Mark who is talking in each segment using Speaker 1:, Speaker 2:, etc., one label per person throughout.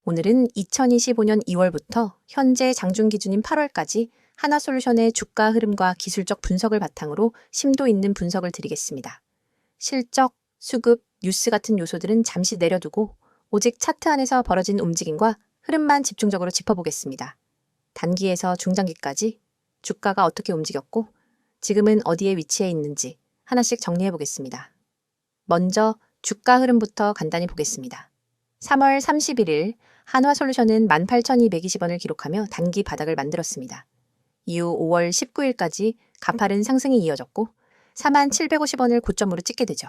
Speaker 1: 오늘은 2025년 2월부터 현재 장중 기준인 8월까지 하나솔루션의 주가 흐름과 기술적 분석을 바탕으로 심도 있는 분석을 드리겠습니다. 실적, 수급, 뉴스 같은 요소들은 잠시 내려두고 오직 차트 안에서 벌어진 움직임과 흐름만 집중적으로 짚어보겠습니다. 단기에서 중장기까지 주가가 어떻게 움직였고 지금은 어디에 위치해 있는지 하나씩 정리해 보겠습니다. 먼저 주가 흐름부터 간단히 보겠습니다. 3월 31일 한화솔루션은 18,220원을 기록하며 단기 바닥을 만들었습니다. 이후 5월 19일까지 가파른 상승이 이어졌고 4750원을 고점으로 찍게 되죠.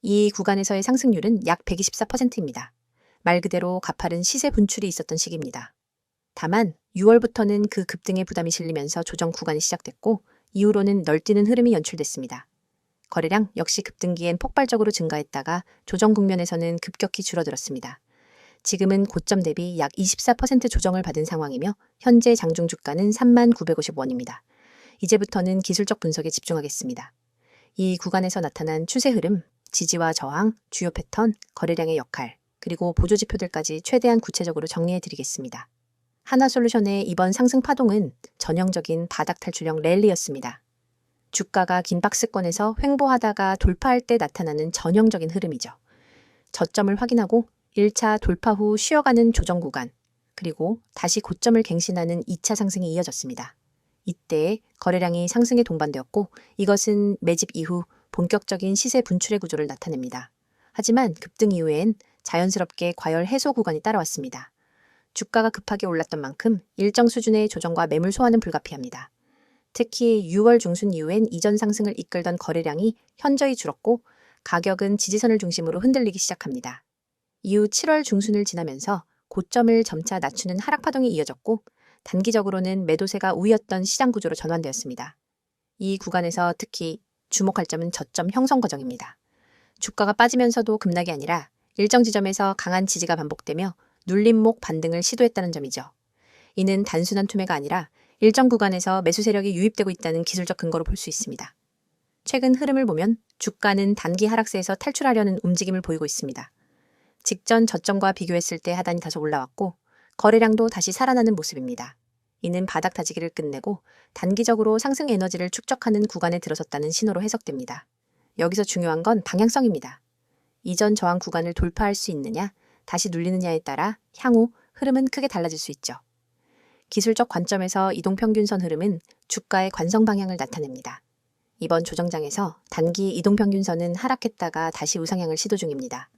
Speaker 1: 이 구간에서의 상승률은 약 124%입니다. 말 그대로 가파른 시세 분출이 있었던 시기입니다. 다만 6월부터는 그 급등의 부담이 실리면서 조정 구간이 시작됐고 이후로는 널뛰는 흐름이 연출됐습니다. 거래량 역시 급등기엔 폭발적으로 증가했다가 조정 국면에서는 급격히 줄어들었습니다. 지금은 고점 대비 약 24% 조정을 받은 상황이며 현재 장중 주가는 3950원입니다. 이제부터는 기술적 분석에 집중하겠습니다. 이 구간에서 나타난 추세 흐름, 지지와 저항, 주요 패턴, 거래량의 역할, 그리고 보조지표들까지 최대한 구체적으로 정리해 드리겠습니다. 하나솔루션의 이번 상승 파동은 전형적인 바닥 탈출형 랠리였습니다. 주가가 긴 박스권에서 횡보하다가 돌파할 때 나타나는 전형적인 흐름이죠. 저점을 확인하고 1차 돌파 후 쉬어가는 조정 구간, 그리고 다시 고점을 갱신하는 2차 상승이 이어졌습니다. 이때 거래량이 상승에 동반되었고 이것은 매집 이후 본격적인 시세 분출의 구조를 나타냅니다. 하지만 급등 이후엔 자연스럽게 과열 해소 구간이 따라왔습니다. 주가가 급하게 올랐던 만큼 일정 수준의 조정과 매물 소화는 불가피합니다. 특히 6월 중순 이후엔 이전 상승을 이끌던 거래량이 현저히 줄었고 가격은 지지선을 중심으로 흔들리기 시작합니다. 이후 7월 중순을 지나면서 고점을 점차 낮추는 하락 파동이 이어졌고 단기적으로는 매도세가 우위였던 시장 구조로 전환되었습니다. 이 구간에서 특히 주목할 점은 저점 형성 과정입니다. 주가가 빠지면서도 급락이 아니라 일정 지점에서 강한 지지가 반복되며 눌림목 반등을 시도했다는 점이죠. 이는 단순한 투매가 아니라 일정 구간에서 매수 세력이 유입되고 있다는 기술적 근거로 볼 수 있습니다. 최근 흐름을 보면 주가는 단기 하락세에서 탈출하려는 움직임을 보이고 있습니다. 직전 저점과 비교했을 때 하단이 다소 올라왔고 거래량도 다시 살아나는 모습입니다. 이는 바닥 다지기를 끝내고 단기적으로 상승 에너지를 축적하는 구간에 들어섰다는 신호로 해석됩니다. 여기서 중요한 건 방향성입니다. 이전 저항 구간을 돌파할 수 있느냐, 다시 눌리느냐에 따라 향후 흐름은 크게 달라질 수 있죠. 기술적 관점에서 이동평균선 흐름은 주가의 관성 방향을 나타냅니다. 이번 조정장에서 단기 이동평균선은 하락했다가 다시 우상향을 시도 중입니다.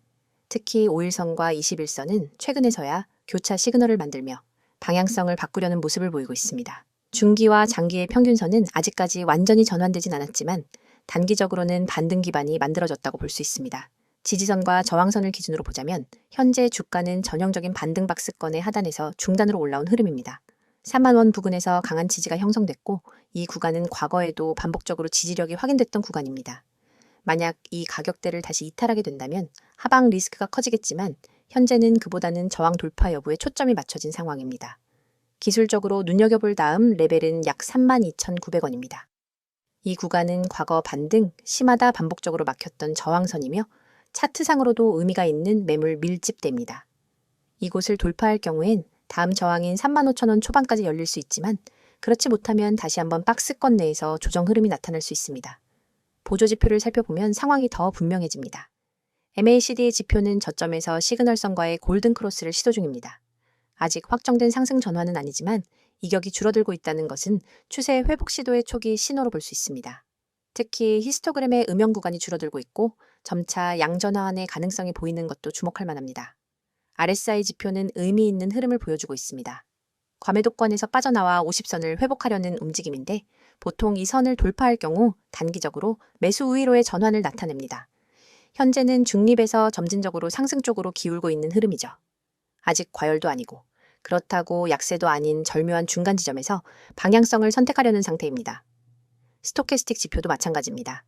Speaker 1: 특히 5일선과 21선은 최근에서야 교차 시그널을 만들며 방향성을 바꾸려는 모습을 보이고 있습니다. 중기와 장기의 평균선은 아직까지 완전히 전환되진 않았지만 단기적으로는 반등 기반이 만들어졌다고 볼 수 있습니다. 지지선과 저항선을 기준으로 보자면 현재 주가는 전형적인 반등 박스권의 하단에서 중단으로 올라온 흐름입니다. 3만 원 부근에서 강한 지지가 형성됐고 이 구간은 과거에도 반복적으로 지지력이 확인됐던 구간입니다. 만약 이 가격대를 다시 이탈하게 된다면 하방 리스크가 커지겠지만 현재는 그보다는 저항 돌파 여부에 초점이 맞춰진 상황입니다. 기술적으로 눈여겨볼 다음 레벨은 약 32,900원입니다. 이 구간은 과거 반등, 심하다 반복적으로 막혔던 저항선이며 차트상으로도 의미가 있는 매물 밀집대입니다. 이곳을 돌파할 경우엔 다음 저항인 35,000원 초반까지 열릴 수 있지만 그렇지 못하면 다시 한번 박스권 내에서 조정 흐름이 나타날 수 있습니다. 보조지표를 살펴보면 상황이 더 분명해집니다. MACD의 지표는 저점에서 시그널선과의 골든크로스를 시도 중입니다. 아직 확정된 상승 전환은 아니지만 이격이 줄어들고 있다는 것은 추세 회복 시도의 초기 신호로 볼 수 있습니다. 특히 히스토그램의 음영 구간이 줄어들고 있고 점차 양전환의 가능성이 보이는 것도 주목할 만합니다. RSI 지표는 의미 있는 흐름을 보여주고 있습니다. 과매도권에서 빠져나와 50선을 회복하려는 움직임인데 보통 이 선을 돌파할 경우 단기적으로 매수 우위로의 전환을 나타냅니다. 현재는 중립에서 점진적으로 상승 쪽으로 기울고 있는 흐름이죠. 아직 과열도 아니고 그렇다고 약세도 아닌 절묘한 중간 지점에서 방향성을 선택하려는 상태입니다. 스토캐스틱 지표도 마찬가지입니다.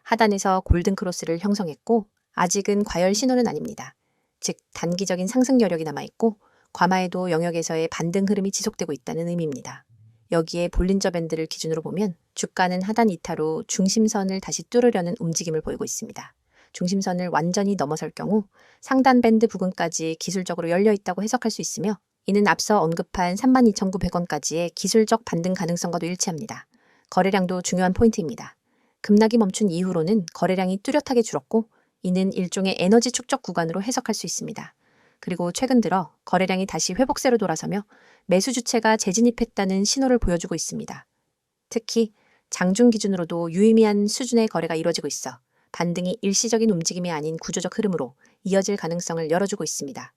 Speaker 1: 하단에서 골든크로스를 형성했고 아직은 과열 신호는 아닙니다. 즉 단기적인 상승 여력이 남아있고 과마에도 영역에서의 반등 흐름이 지속되고 있다는 의미입니다. 여기에 볼린저 밴드를 기준으로 보면 주가는 하단 이탈 후 중심선을 다시 뚫으려는 움직임을 보이고 있습니다. 중심선을 완전히 넘어설 경우 상단 밴드 부근까지 기술적으로 열려 있다고 해석할 수 있으며 이는 앞서 언급한 32,900원까지의 기술적 반등 가능성과도 일치합니다. 거래량도 중요한 포인트입니다. 급락이 멈춘 이후로는 거래량이 뚜렷하게 줄었고 이는 일종의 에너지 축적 구간으로 해석할 수 있습니다. 그리고 최근 들어 거래량이 다시 회복세로 돌아서며 매수 주체가 재진입했다는 신호를 보여주고 있습니다. 특히 장중 기준으로도 유의미한 수준의 거래가 이뤄지고 있어 반등이 일시적인 움직임이 아닌 구조적 흐름으로 이어질 가능성을 열어주고 있습니다.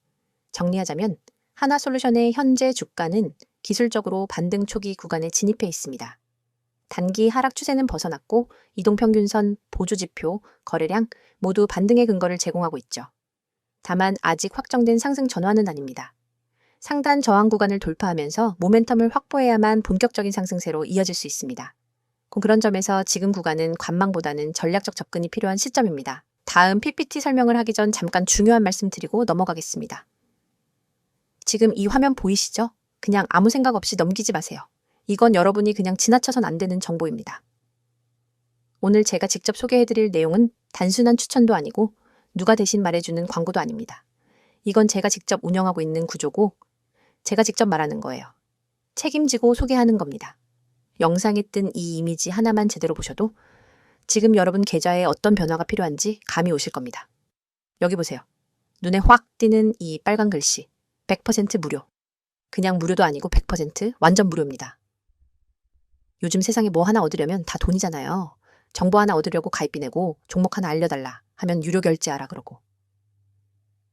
Speaker 1: 정리하자면 하나솔루션의 현재 주가는 기술적으로 반등 초기 구간에 진입해 있습니다. 단기 하락 추세는 벗어났고 이동평균선, 보조지표, 거래량 모두 반등의 근거를 제공하고 있죠. 다만 아직 확정된 상승 전환은 아닙니다. 상단 저항 구간을 돌파하면서 모멘텀을 확보해야만 본격적인 상승세로 이어질 수 있습니다. 그런 점에서 지금 구간은 관망보다는 전략적 접근이 필요한 시점입니다. 다음 PPT 설명을 하기 전 잠깐 중요한 말씀 드리고 넘어가겠습니다. 지금 이 화면 보이시죠? 그냥 아무 생각 없이 넘기지 마세요. 이건 여러분이 그냥 지나쳐선 안 되는 정보입니다. 오늘 제가 직접 소개해드릴 내용은 단순한 추천도 아니고 누가 대신 말해주는 광고도 아닙니다. 이건 제가 직접 운영하고 있는 구조고 제가 직접 말하는 거예요. 책임지고 소개하는 겁니다. 영상에 뜬 이 이미지 하나만 제대로 보셔도 지금 여러분 계좌에 어떤 변화가 필요한지 감이 오실 겁니다. 여기 보세요. 눈에 확 띄는 이 빨간 글씨 100% 무료. 그냥 무료도 아니고 100% 완전 무료입니다. 요즘 세상에 뭐 하나 얻으려면 다 돈이잖아요. 정보 하나 얻으려고 가입비 내고 종목 하나 알려달라 하면 유료 결제하라 그러고.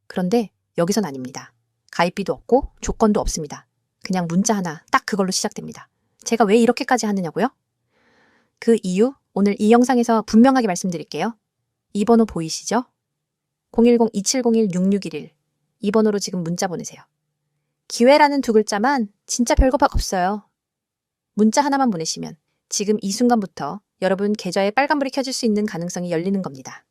Speaker 1: 그런데 여기선 아닙니다. 가입비도 없고 조건도 없습니다. 그냥 문자 하나 딱 그걸로 시작됩니다. 제가 왜 이렇게까지 하느냐고요? 그 이유 오늘 이 영상에서 분명하게 말씀드릴게요. 이 번호 보이시죠? 010-2701-6611 이 번호로 지금 문자 보내세요. 기회라는 두 글자만 진짜 별거 없어요. 문자 하나만 보내시면 지금 이 순간부터 여러분 계좌에 빨간불이 켜질 수 있는 가능성이 열리는 겁니다.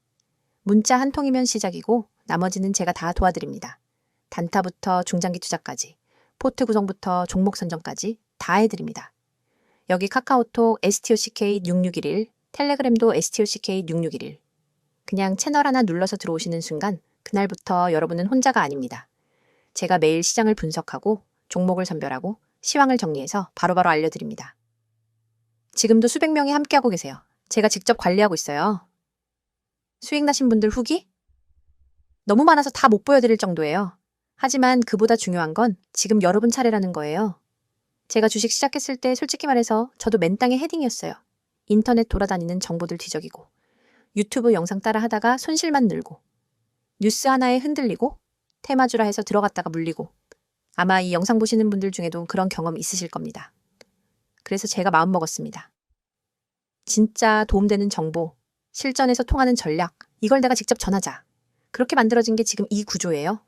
Speaker 1: 문자 한 통이면 시작이고 나머지는 제가 다 도와드립니다. 단타부터 중장기 투자까지, 포트 구성부터 종목 선정까지 다 해드립니다. 여기 카카오톡 STOCK6611, 텔레그램도 STOCK6611. 그냥 채널 하나 눌러서 들어오시는 순간 그날부터 여러분은 혼자가 아닙니다. 제가 매일 시장을 분석하고 종목을 선별하고 시황을 정리해서 바로바로 알려드립니다. 지금도 수백 명이 함께하고 계세요. 제가 직접 관리하고 있어요. 수익 나신 분들 후기? 너무 많아서 다 못 보여드릴 정도예요. 하지만 그보다 중요한 건 지금 여러분 차례라는 거예요. 제가 주식 시작했을 때 솔직히 말해서 저도 맨땅에 헤딩이었어요. 인터넷 돌아다니는 정보들 뒤적이고 유튜브 영상 따라 하다가 손실만 늘고 뉴스 하나에 흔들리고 테마주라 해서 들어갔다가 물리고 아마 이 영상 보시는 분들 중에도 그런 경험 있으실 겁니다. 그래서 제가 마음먹었습니다. 진짜 도움되는 정보, 실전에서 통하는 전략, 이걸 내가 직접 전하자. 그렇게 만들어진 게 지금 이 구조예요.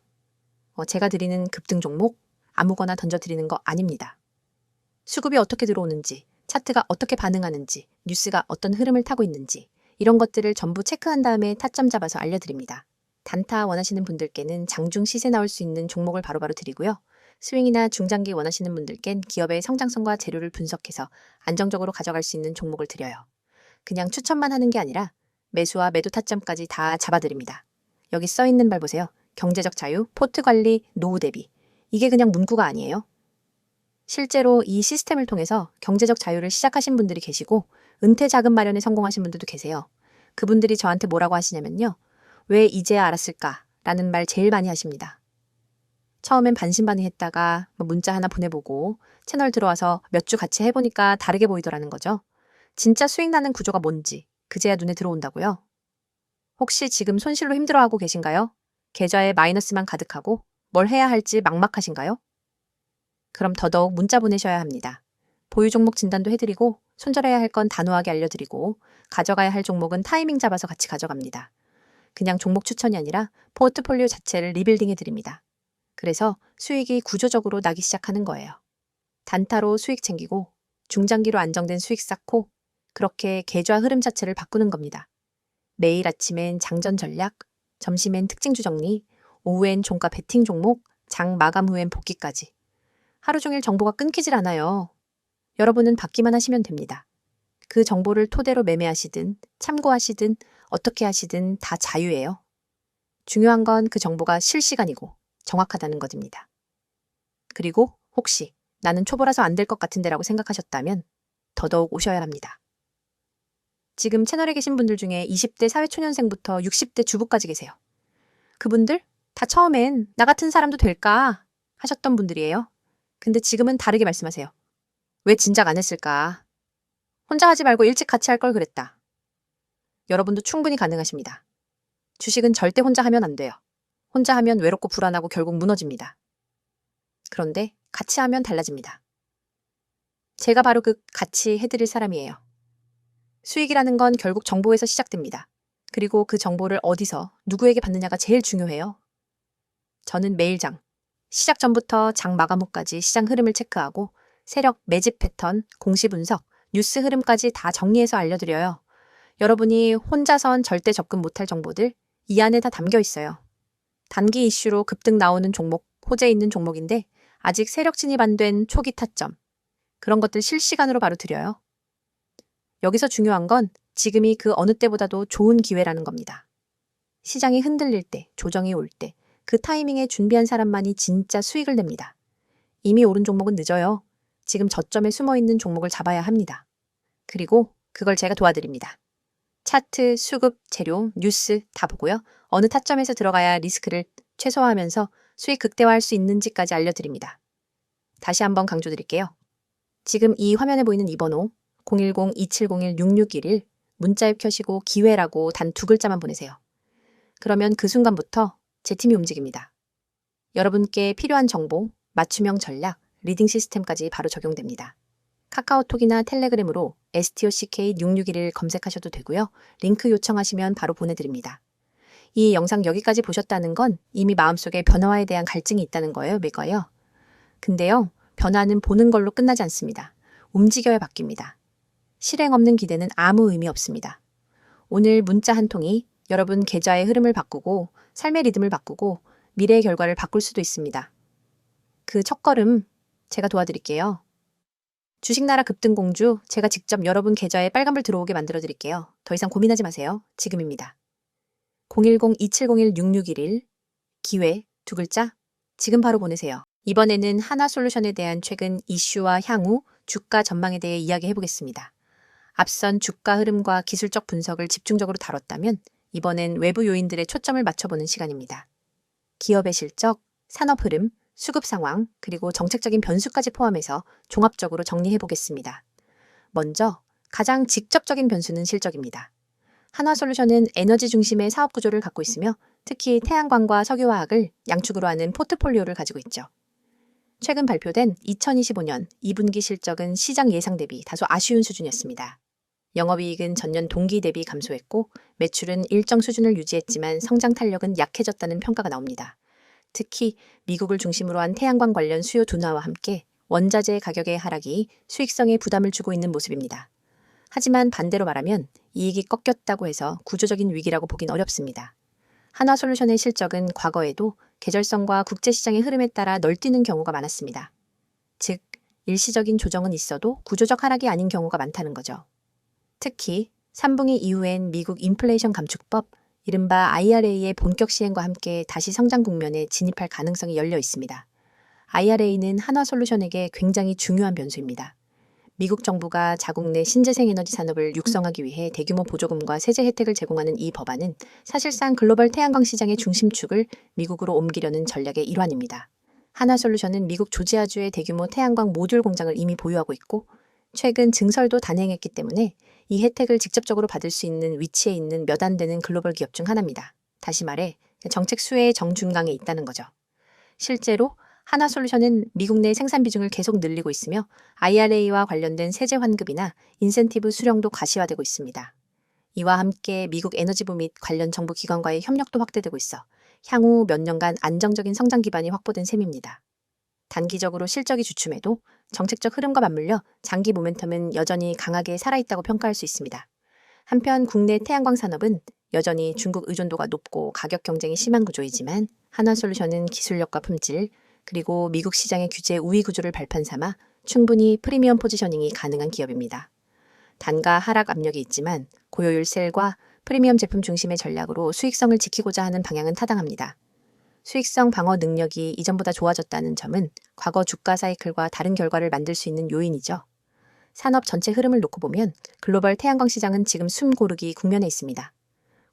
Speaker 1: 제가 드리는 급등 종목 아무거나 던져드리는 거 아닙니다. 수급이 어떻게 들어오는지, 차트가 어떻게 반응하는지, 뉴스가 어떤 흐름을 타고 있는지 이런 것들을 전부 체크한 다음에 타점 잡아서 알려드립니다. 단타 원하시는 분들께는 장중 시세 나올 수 있는 종목을 바로바로 드리고요. 스윙이나 중장기 원하시는 분들께는 기업의 성장성과 재료를 분석해서 안정적으로 가져갈 수 있는 종목을 드려요. 그냥 추천만 하는 게 아니라 매수와 매도 타점까지 다 잡아드립니다. 여기 써있는 말 보세요. 경제적 자유, 포트 관리, 노후 대비. 이게 그냥 문구가 아니에요. 실제로 이 시스템을 통해서 경제적 자유를 시작하신 분들이 계시고 은퇴 자금 마련에 성공하신 분들도 계세요. 그분들이 저한테 뭐라고 하시냐면요. 왜 이제야 알았을까? 라는 말 제일 많이 하십니다. 처음엔 반신반의했다가 문자 하나 보내보고 채널 들어와서 몇 주 같이 해보니까 다르게 보이더라는 거죠. 진짜 수익 나는 구조가 뭔지 그제야 눈에 들어온다고요? 혹시 지금 손실로 힘들어하고 계신가요? 계좌에 마이너스만 가득하고 뭘 해야 할지 막막하신가요? 그럼 더더욱 문자 보내셔야 합니다. 보유 종목 진단도 해드리고 손절해야 할 건 단호하게 알려드리고 가져가야 할 종목은 타이밍 잡아서 같이 가져갑니다. 그냥 종목 추천이 아니라 포트폴리오 자체를 리빌딩 해드립니다. 그래서 수익이 구조적으로 나기 시작하는 거예요. 단타로 수익 챙기고 중장기로 안정된 수익 쌓고 그렇게 계좌 흐름 자체를 바꾸는 겁니다. 매일 아침엔 장전 전략, 점심엔 특징주 정리, 오후엔 종가 베팅 종목, 장 마감 후엔 복귀까지. 하루 종일 정보가 끊기질 않아요. 여러분은 받기만 하시면 됩니다. 그 정보를 토대로 매매하시든 참고하시든 어떻게 하시든 다 자유예요. 중요한 건 그 정보가 실시간이고 정확하다는 것입니다. 그리고 혹시 나는 초보라서 안 될 것 같은데라고 생각하셨다면 더더욱 오셔야 합니다. 지금 채널에 계신 분들 중에 20대 사회초년생부터 60대 주부까지 계세요. 그분들 다 처음엔 나 같은 사람도 될까 하셨던 분들이에요. 근데 지금은 다르게 말씀하세요. 왜 진작 안 했을까? 혼자 하지 말고 일찍 같이 할 걸 그랬다. 여러분도 충분히 가능하십니다. 주식은 절대 혼자 하면 안 돼요. 혼자 하면 외롭고 불안하고 결국 무너집니다. 그런데 같이 하면 달라집니다. 제가 바로 그 같이 해드릴 사람이에요. 수익이라는 건 결국 정보에서 시작됩니다. 그리고 그 정보를 어디서 누구에게 받느냐가 제일 중요해요. 저는 매일 시작 전부터 장 마감 후까지 시장 흐름을 체크하고 세력, 매집 패턴, 공시 분석, 뉴스 흐름까지 다 정리해서 알려드려요. 여러분이 혼자선 절대 접근 못할 정보들 이 안에 다 담겨 있어요. 단기 이슈로 급등 나오는 종목, 호재 있는 종목인데 아직 세력 진입 안 된 초기 타점, 그런 것들 실시간으로 바로 드려요. 여기서 중요한 건 지금이 그 어느 때보다도 좋은 기회라는 겁니다. 시장이 흔들릴 때, 조정이 올 때, 그 타이밍에 준비한 사람만이 진짜 수익을 냅니다. 이미 오른 종목은 늦어요. 지금 저점에 숨어있는 종목을 잡아야 합니다. 그리고 그걸 제가 도와드립니다. 차트, 수급, 재료, 뉴스 다 보고요. 어느 타점에서 들어가야 리스크를 최소화하면서 수익 극대화할 수 있는지까지 알려드립니다. 다시 한번 강조드릴게요. 지금 이 화면에 보이는 이 번호 010-2701-6611 문자 앱 켜시고 기회라고 단 2글자만 보내세요. 그러면 그 순간부터 제 팀이 움직입니다. 여러분께 필요한 정보, 맞춤형 전략, 리딩 시스템까지 바로 적용됩니다. 카카오톡이나 텔레그램으로 STOCK6611 검색하셔도 되고요. 링크 요청하시면 바로 보내드립니다. 이 영상 여기까지 보셨다는 건 이미 마음속에 변화에 대한 갈증이 있다는 거예요, 매거요. 근데요, 변화는 보는 걸로 끝나지 않습니다. 움직여야 바뀝니다. 실행 없는 기대는 아무 의미 없습니다. 오늘 문자 한 통이 여러분 계좌의 흐름을 바꾸고 삶의 리듬을 바꾸고 미래의 결과를 바꿀 수도 있습니다. 그 첫걸음 제가 도와드릴게요. 주식나라 급등공주 제가 직접 여러분 계좌에 빨간불 들어오게 만들어 드릴게요. 더 이상 고민하지 마세요. 지금입니다. 010-2701-6611 기회 2글자 지금 바로 보내세요. 이번에는 하나솔루션에 대한 최근 이슈와 향후 주가 전망에 대해 이야기해 보겠습니다. 앞선 주가 흐름과 기술적 분석을 집중적으로 다뤘다면 이번엔 외부 요인들의 초점을 맞춰보는 시간입니다. 기업의 실적, 산업 흐름, 수급 상황, 그리고 정책적인 변수까지 포함해서 종합적으로 정리해 보겠습니다. 먼저 가장 직접적인 변수는 실적입니다. 한화솔루션은 에너지 중심의 사업 구조를 갖고 있으며 특히 태양광과 석유화학을 양축으로 하는 포트폴리오를 가지고 있죠. 최근 발표된 2025년 2분기 실적은 시장 예상 대비 다소 아쉬운 수준이었습니다. 영업이익은 전년 동기 대비 감소했고 매출은 일정 수준을 유지했지만 성장 탄력은 약해졌다는 평가가 나옵니다. 특히 미국을 중심으로 한 태양광 관련 수요 둔화와 함께 원자재 가격의 하락이 수익성에 부담을 주고 있는 모습입니다. 하지만 반대로 말하면 이익이 꺾였다고 해서 구조적인 위기라고 보긴 어렵습니다. 한화솔루션의 실적은 과거에도 계절성과 국제시장의 흐름에 따라 널뛰는 경우가 많았습니다. 즉, 일시적인 조정은 있어도 구조적 하락이 아닌 경우가 많다는 거죠. 특히 3분기 이후엔 미국 인플레이션 감축법, 이른바 IRA의 본격 시행과 함께 다시 성장 국면에 진입할 가능성이 열려 있습니다. IRA는 한화솔루션에게 굉장히 중요한 변수입니다. 미국 정부가 자국 내 신재생 에너지 산업을 육성하기 위해 대규모 보조금과 세제 혜택을 제공하는 이 법안은 사실상 글로벌 태양광 시장의 중심축을 미국으로 옮기려는 전략의 일환입니다. 한화솔루션은 미국 조지아주의 대규모 태양광 모듈 공장을 이미 보유하고 있고 최근 증설도 단행했기 때문에 이 혜택을 직접적으로 받을 수 있는 위치에 있는 몇 안 되는 글로벌 기업 중 하나입니다. 다시 말해 정책 수혜의 정중앙에 있다는 거죠. 실제로 한화솔루션은 미국 내 생산 비중을 계속 늘리고 있으며 IRA와 관련된 세제 환급이나 인센티브 수령도 가시화되고 있습니다. 이와 함께 미국 에너지부 및 관련 정부 기관과의 협력도 확대되고 있어 향후 몇 년간 안정적인 성장 기반이 확보된 셈입니다. 단기적으로 실적이 주춤해도 정책적 흐름과 맞물려 장기 모멘텀은 여전히 강하게 살아있다고 평가할 수 있습니다. 한편 국내 태양광 산업은 여전히 중국 의존도가 높고 가격 경쟁이 심한 구조이지만 한화솔루션은 기술력과 품질, 그리고 미국 시장의 규제 우위 구조를 발판 삼아 충분히 프리미엄 포지셔닝이 가능한 기업입니다. 단가 하락 압력이 있지만 고효율 셀과 프리미엄 제품 중심의 전략으로 수익성을 지키고자 하는 방향은 타당합니다. 수익성 방어 능력이 이전보다 좋아졌다는 점은 과거 주가 사이클과 다른 결과를 만들 수 있는 요인이죠. 산업 전체 흐름을 놓고 보면 글로벌 태양광 시장은 지금 숨 고르기 국면에 있습니다.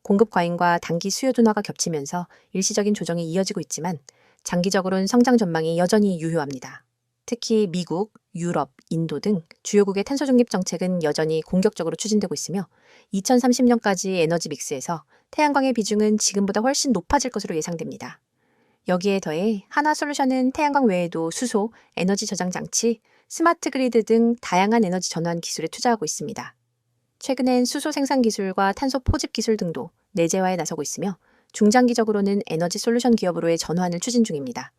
Speaker 1: 공급 과잉과 단기 수요 둔화가 겹치면서 일시적인 조정이 이어지고 있지만 장기적으로는 성장 전망이 여전히 유효합니다. 특히 미국, 유럽, 인도 등 주요국의 탄소 중립 정책은 여전히 공격적으로 추진되고 있으며 2030년까지 에너지 믹스에서 태양광의 비중은 지금보다 훨씬 높아질 것으로 예상됩니다. 여기에 더해 한화솔루션은 태양광 외에도 수소, 에너지 저장 장치, 스마트 그리드 등 다양한 에너지 전환 기술에 투자하고 있습니다. 최근엔 수소 생산 기술과 탄소 포집 기술 등도 내재화에 나서고 있으며 중장기적으로는 에너지 솔루션 기업으로의 전환을 추진 중입니다.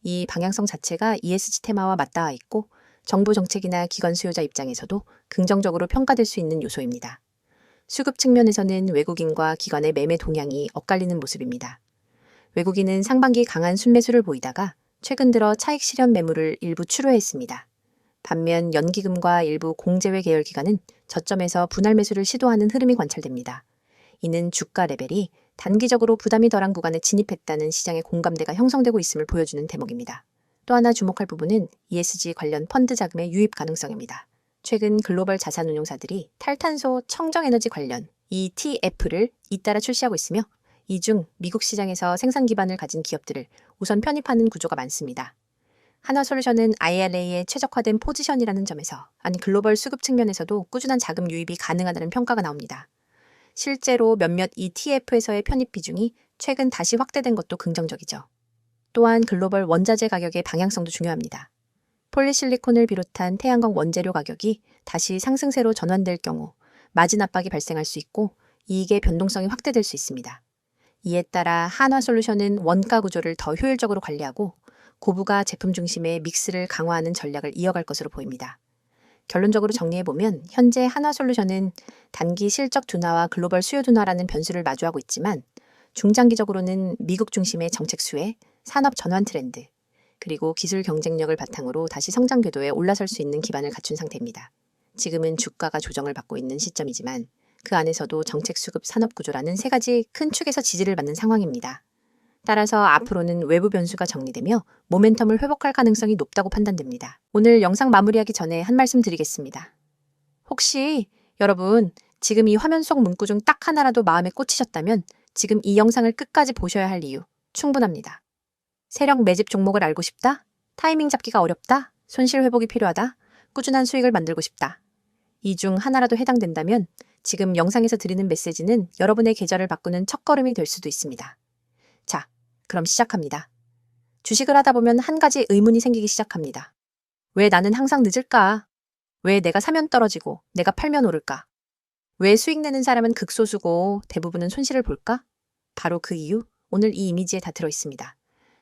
Speaker 1: 이 방향성 자체가 ESG 테마와 맞닿아 있고 정부 정책이나 기관 수요자 입장에서도 긍정적으로 평가될 수 있는 요소입니다. 수급 측면에서는 외국인과 기관의 매매 동향이 엇갈리는 모습입니다. 외국인은 상반기 강한 순매수를 보이다가 최근 들어 차익 실현 매물을 일부 출회했습니다. 반면 연기금과 일부 공제외 계열 기관은 저점에서 분할 매수를 시도하는 흐름이 관찰됩니다. 이는 주가 레벨이 단기적으로 부담이 덜한 구간에 진입했다는 시장의 공감대가 형성되고 있음을 보여주는 대목입니다. 또 하나 주목할 부분은 ESG 관련 펀드 자금의 유입 가능성입니다. 최근 글로벌 자산운용사들이 탈탄소 청정에너지 관련 ETF를 잇따라 출시하고 있으며 이 중 미국 시장에서 생산 기반을 가진 기업들을 우선 편입하는 구조가 많습니다. 한화솔루션은 IRA에 최적화된 포지션이라는 점에서 글로벌 수급 측면에서도 꾸준한 자금 유입이 가능하다는 평가가 나옵니다. 실제로 몇몇 ETF에서의 편입 비중이 최근 다시 확대된 것도 긍정적이죠. 또한 글로벌 원자재 가격의 방향성도 중요합니다. 폴리실리콘을 비롯한 태양광 원재료 가격이 다시 상승세로 전환될 경우 마진 압박이 발생할 수 있고 이익의 변동성이 확대될 수 있습니다. 이에 따라 한화솔루션은 원가 구조를 더 효율적으로 관리하고 고부가 제품 중심의 믹스를 강화하는 전략을 이어갈 것으로 보입니다. 결론적으로 정리해보면 현재 한화솔루션은 단기 실적 둔화와 글로벌 수요 둔화라는 변수를 마주하고 있지만 중장기적으로는 미국 중심의 정책 수혜, 산업 전환 트렌드, 그리고 기술 경쟁력을 바탕으로 다시 성장 궤도에 올라설 수 있는 기반을 갖춘 상태입니다. 지금은 주가가 조정을 받고 있는 시점이지만 그 안에서도 정책 수급 산업 구조라는 세 가지 큰 축에서 지지를 받는 상황입니다. 따라서 앞으로는 외부 변수가 정리되며 모멘텀을 회복할 가능성이 높다고 판단됩니다. 오늘 영상 마무리하기 전에 한 말씀 드리겠습니다. 혹시 여러분 지금 이 화면 속 문구 중 딱 하나라도 마음에 꽂히셨다면 지금 이 영상을 끝까지 보셔야 할 이유 충분합니다. 세력 매집 종목을 알고 싶다? 타이밍 잡기가 어렵다? 손실 회복이 필요하다? 꾸준한 수익을 만들고 싶다? 이 중 하나라도 해당된다면 지금 영상에서 드리는 메시지는 여러분의 계절을 바꾸는 첫걸음이 될 수도 있습니다. 자, 그럼 시작합니다. 주식을 하다 보면 한 가지 의문이 생기기 시작합니다. 왜 나는 항상 늦을까? 왜 내가 사면 떨어지고 내가 팔면 오를까? 왜 수익 내는 사람은 극소수고 대부분은 손실을 볼까? 바로 그 이유, 오늘 이 이미지에 다 들어있습니다.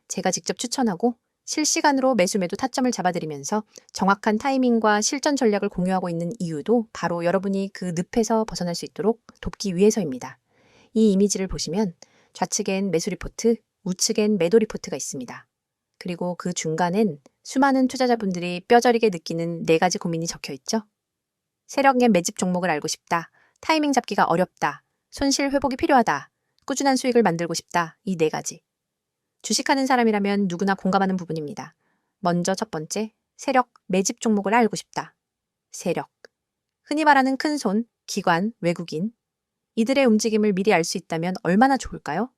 Speaker 1: 제가 직접 추천하고 실시간으로 매수 타점을 잡아드리면서 정확한 타이밍과 실전 전략을 공유하고 있는 이유도 바로 여러분이 그 늪에서 벗어날 수 있도록 돕기 위해서입니다. 이 이미지를 보시면 좌측엔 매수 리포트, 우측엔 매도 리포트가 있습니다. 그리고 그 중간엔 수많은 투자자분들이 뼈저리게 느끼는 4가지 고민이 적혀 있죠. 세력의 매집 종목을 알고 싶다, 타이밍 잡기가 어렵다, 손실 회복이 필요하다, 꾸준한 수익을 만들고 싶다, 이 4가지. 주식하는 사람이라면 누구나 공감하는 부분입니다. 먼저 첫 번째, 세력 매집 종목을 알고 싶다. 세력. 흔히 말하는 큰손, 기관, 외국인. 이들의 움직임을 미리 알 수 있다면 얼마나 좋을까요?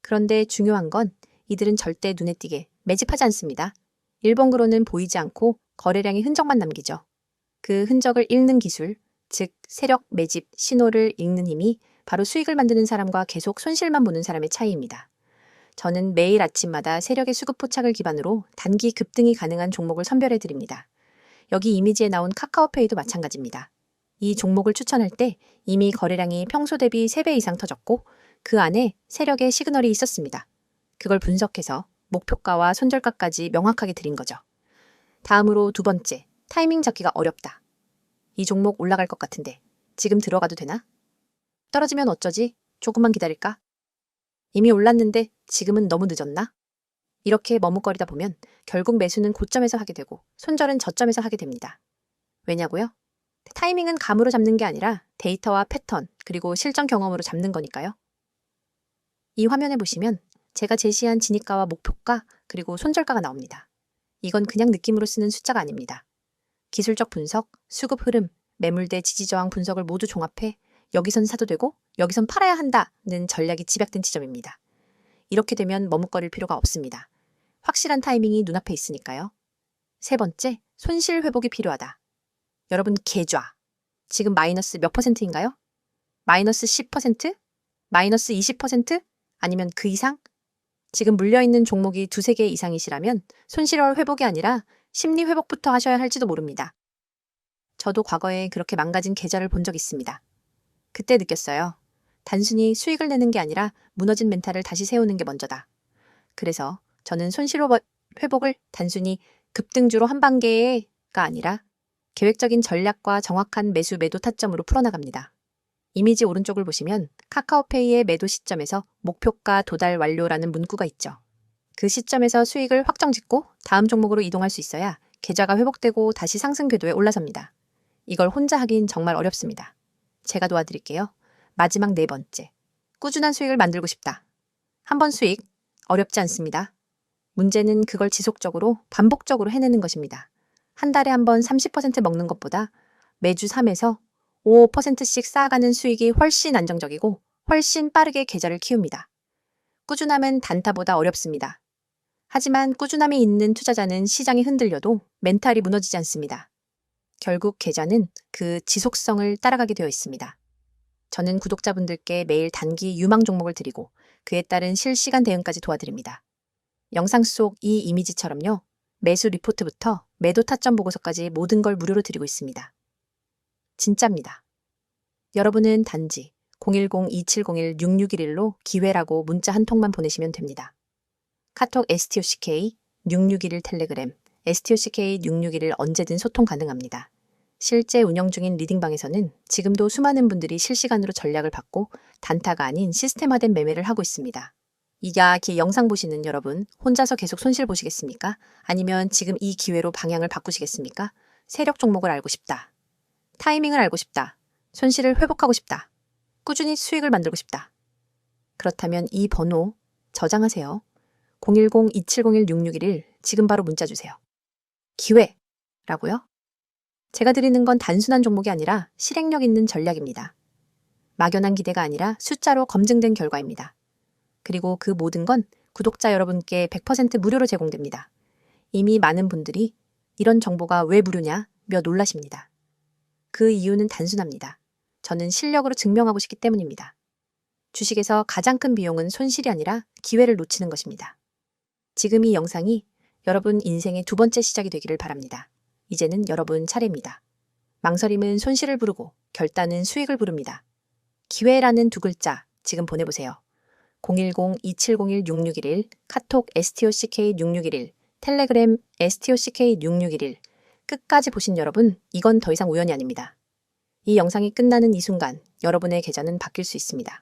Speaker 1: 그런데 중요한 건 이들은 절대 눈에 띄게 매집하지 않습니다. 일본으로는 보이지 않고 거래량의 흔적만 남기죠. 그 흔적을 읽는 기술, 즉 세력 매집 신호를 읽는 힘이 바로 수익을 만드는 사람과 계속 손실만 보는 사람의 차이입니다. 저는 매일 아침마다 세력의 수급 포착을 기반으로 단기 급등이 가능한 종목을 선별해 드립니다. 여기 이미지에 나온 카카오페이도 마찬가지입니다. 이 종목을 추천할 때 이미 거래량이 평소 대비 3배 이상 터졌고 그 안에 세력의 시그널이 있었습니다. 그걸 분석해서 목표가와 손절가까지 명확하게 드린 거죠. 다음으로 두 번째, 타이밍 잡기가 어렵다. 이 종목 올라갈 것 같은데 지금 들어가도 되나? 떨어지면 어쩌지? 조금만 기다릴까? 이미 올랐는데 지금은 너무 늦었나? 이렇게 머뭇거리다 보면 결국 매수는 고점에서 하게 되고 손절은 저점에서 하게 됩니다. 왜냐고요? 타이밍은 감으로 잡는 게 아니라 데이터와 패턴, 그리고 실전 경험으로 잡는 거니까요. 이 화면에 보시면 제가 제시한 진입가와 목표가 그리고 손절가가 나옵니다. 이건 그냥 느낌으로 쓰는 숫자가 아닙니다. 기술적 분석, 수급 흐름, 매물대 지지저항 분석을 모두 종합해 여기선 사도 되고 여기선 팔아야 한다는 전략이 집약된 지점입니다. 이렇게 되면 머뭇거릴 필요가 없습니다. 확실한 타이밍이 눈앞에 있으니까요. 세 번째, 손실 회복이 필요하다. 여러분 계좌. 지금 마이너스 몇 %인가요? 마이너스 10%? 마이너스 20%? 아니면 그 이상? 지금 물려있는 종목이 두세 개 이상이시라면 손실월 회복이 아니라 심리 회복부터 하셔야 할지도 모릅니다. 저도 과거에 그렇게 망가진 계좌를 본 적 있습니다. 그때 느꼈어요. 단순히 수익을 내는 게 아니라 무너진 멘탈을 다시 세우는 게 먼저다. 그래서 저는 손실 회복을 단순히 급등주로 한 단계가 아니라 계획적인 전략과 정확한 매수 매도 타점으로 풀어나갑니다. 이미지 오른쪽을 보시면 카카오페이의 매도 시점에서 목표가 도달 완료라는 문구가 있죠. 그 시점에서 수익을 확정짓고 다음 종목으로 이동할 수 있어야 계좌가 회복되고 다시 상승 궤도에 올라섭니다. 이걸 혼자 하긴 정말 어렵습니다. 제가 도와드릴게요. 마지막 네 번째. 꾸준한 수익을 만들고 싶다. 한 번 수익, 어렵지 않습니다. 문제는 그걸 지속적으로, 반복적으로 해내는 것입니다. 한 달에 한 번 30% 먹는 것보다 매주 3에서 5%씩 쌓아가는 수익이 훨씬 안정적이고 훨씬 빠르게 계좌를 키웁니다. 꾸준함은 단타보다 어렵습니다. 하지만 꾸준함이 있는 투자자는 시장이 흔들려도 멘탈이 무너지지 않습니다. 결국 계좌는 그 지속성을 따라가게 되어 있습니다. 저는 구독자분들께 매일 단기 유망 종목을 드리고 그에 따른 실시간 대응까지 도와드립니다. 영상 속 이 이미지처럼요. 매수 리포트부터 매도 타점 보고서까지 모든 걸 무료로 드리고 있습니다. 진짜입니다. 여러분은 단지 010-2701-6611로 기회라고 문자 한 통만 보내시면 됩니다. 카톡 STOCK 6611 텔레그램 STOCK 6611 언제든 소통 가능합니다. 실제 운영 중인 리딩방에서는 지금도 수많은 분들이 실시간으로 전략을 받고 단타가 아닌 시스템화된 매매를 하고 있습니다. 이 영상 보시는 여러분, 혼자서 계속 손실 보시겠습니까? 아니면 지금 이 기회로 방향을 바꾸시겠습니까? 세력 종목을 알고 싶다. 타이밍을 알고 싶다. 손실을 회복하고 싶다. 꾸준히 수익을 만들고 싶다. 그렇다면 이 번호 저장하세요. 010-2701-6611 지금 바로 문자 주세요. 기회라고요? 제가 드리는 건 단순한 종목이 아니라 실행력 있는 전략입니다. 막연한 기대가 아니라 숫자로 검증된 결과입니다. 그리고 그 모든 건 구독자 여러분께 100% 무료로 제공됩니다. 이미 많은 분들이 이런 정보가 왜 무료냐며 놀라십니다. 그 이유는 단순합니다. 저는 실력으로 증명하고 싶기 때문입니다. 주식에서 가장 큰 비용은 손실이 아니라 기회를 놓치는 것입니다. 지금 이 영상이 여러분 인생의 두 번째 시작이 되기를 바랍니다. 이제는 여러분 차례입니다. 망설임은 손실을 부르고 결단은 수익을 부릅니다. 기회라는 두 글자 지금 보내보세요. 010-2701-6611 카톡 STOCK6611 텔레그램 STOCK6611 끝까지 보신 여러분, 이건 더 이상 우연이 아닙니다. 이 영상이 끝나는 이 순간 여러분의 계좌는 바뀔 수 있습니다.